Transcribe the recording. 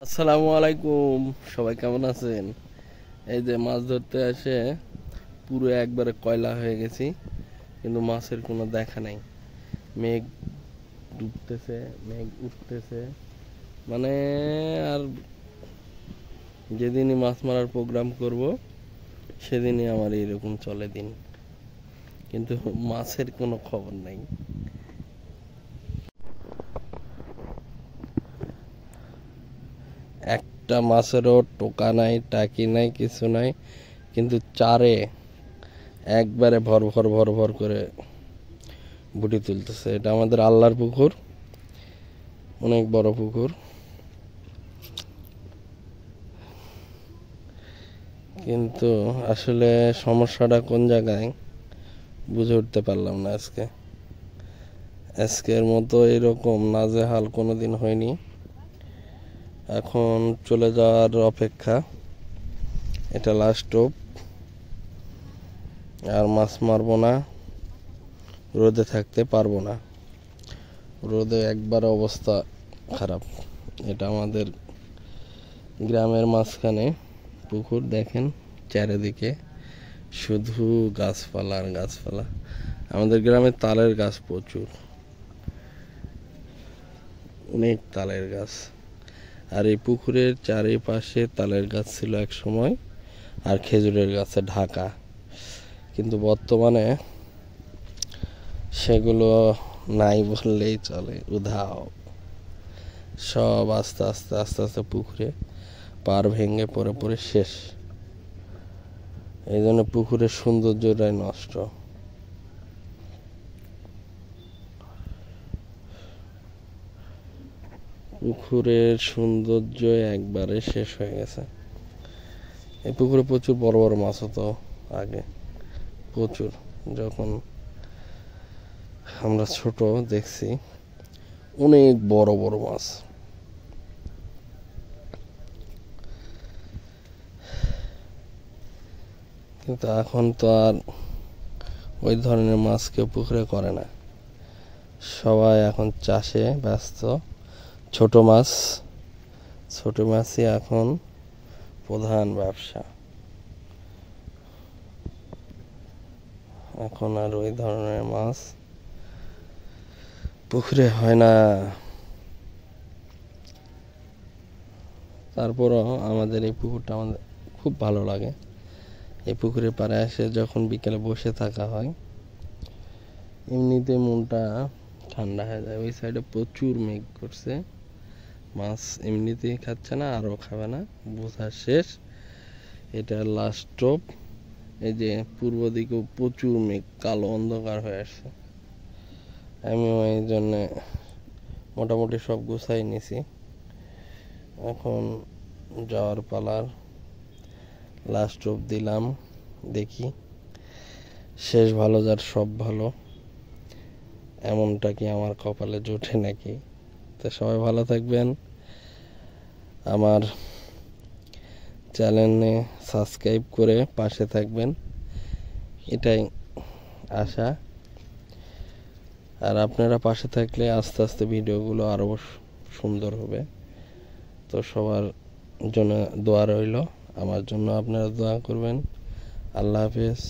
আসসালামু আলাইকুম। সবাই কেমন আছেন? এই যে মাছ ধরতে এসে পুরো একবারে কয়লা হয়ে গেছি, কিন্তু মাছের কোনো দেখা নাই। মেঘ ডুবতেছে, মেঘ উঠতেছে, মানে আর যেদিনই মাছ মারার প্রোগ্রাম করব সেদিনই আমার এরকম চলে দিন, কিন্তু মাছের কোনো খবর নাই। একটা মাছেরও টোকা নাই, টাকি নাই, কিছু নাই, কিন্তু চারে একবারে ভর ভর ভর ভর করে বুটি তুলতেছে। এটা আমাদের আল্লাহর পুকুর, অনেক বড় পুকুর, কিন্তু আসলে সমস্যাটা কোন জায়গায় বুঝে উঠতে পারলাম না। আজকের মতো এরকম নাজেহাল কোনোদিন হয়নি। এখন চলে যাওয়ার অপেক্ষা, এটা লাস্ট স্টপ। আর মাছ মারবো না, রোদে থাকতে পারবো না, রোদে একবার অবস্থা খারাপ। এটা আমাদের গ্রামের মাঝখানে পুকুর, দেখেন চারিদিকে শুধু গাছপালা আর গাছপালা। আমাদের গ্রামে তালের গাছ প্রচুর, অনেক তালের গাছ। আর এই পুকুরের চারিপাশে তালের গাছ ছিল এক সময়, আর খেজুরের গাছে ঢাকা, কিন্তু বর্তমানে সেগুলো নাই বললেই চলে, উধাও। সব আস্তে আস্তে আস্তে আস্তে পুকুরে পাড় ভেঙে পড়ে পড়ে শেষ। এই জন্য পুকুরের সৌন্দর্যটাই নষ্ট। পুকুরের সৌন্দর্য একবারে শেষ হয়ে গেছে। এই পুকুরে প্রচুর বড় বড় মাছ হতো আগে, প্রচুর। যখন আমরা ছোট দেখছি অনেক বড় বড় মাছ। কিন্তু এখন তো আর ওই ধরনের মাছ কেউ পুকুরে করে না, সবাই এখন চাষে ব্যস্ত। ছোট মাছই এখন প্রধান ব্যবসা। এখন আর ওই ধরনের মাছ পুকুরে হয় না। তারপরও আমাদের এই পুকুরটা আমাদের খুব ভালো লাগে। এই পুকুরের পাড়ে এসে যখন বিকেলে বসে থাকা হয়, এমনিতে মনটা ঠান্ডা হয়ে যায়। ওই সাইডে প্রচুর মেঘ করছে, মাছ এমনিতেই খাচ্ছে না, আরও খাবে না, বোঝা শেষ। এটা লাস্ট স্টপ। এই যে পূর্ব দিকেও প্রচুর মেঘ, কালো অন্ধকার হয়ে আসছে। আমিও এই জন্যে মোটামুটি সব গুছাই নিছি। এখন যাওয়ার পালার, লাস্ট স্টপ দিলাম। দেখি শেষ ভালো যার সব ভালো, এমনটা কি আমার কপালে জোটে নাকি? তো সবাই ভালো থাকবেন, আমার চ্যানেলে সাবস্ক্রাইব করে পাশে থাকবেন, এটাই আশা। আর আপনারা পাশে থাকলে আস্তে আস্তে ভিডিওগুলো আরও সুন্দর হবে। তো সবার জন্য দোয়া রইল, আমার জন্য আপনারা দোয়া করবেন। আল্লাহ হাফেজ।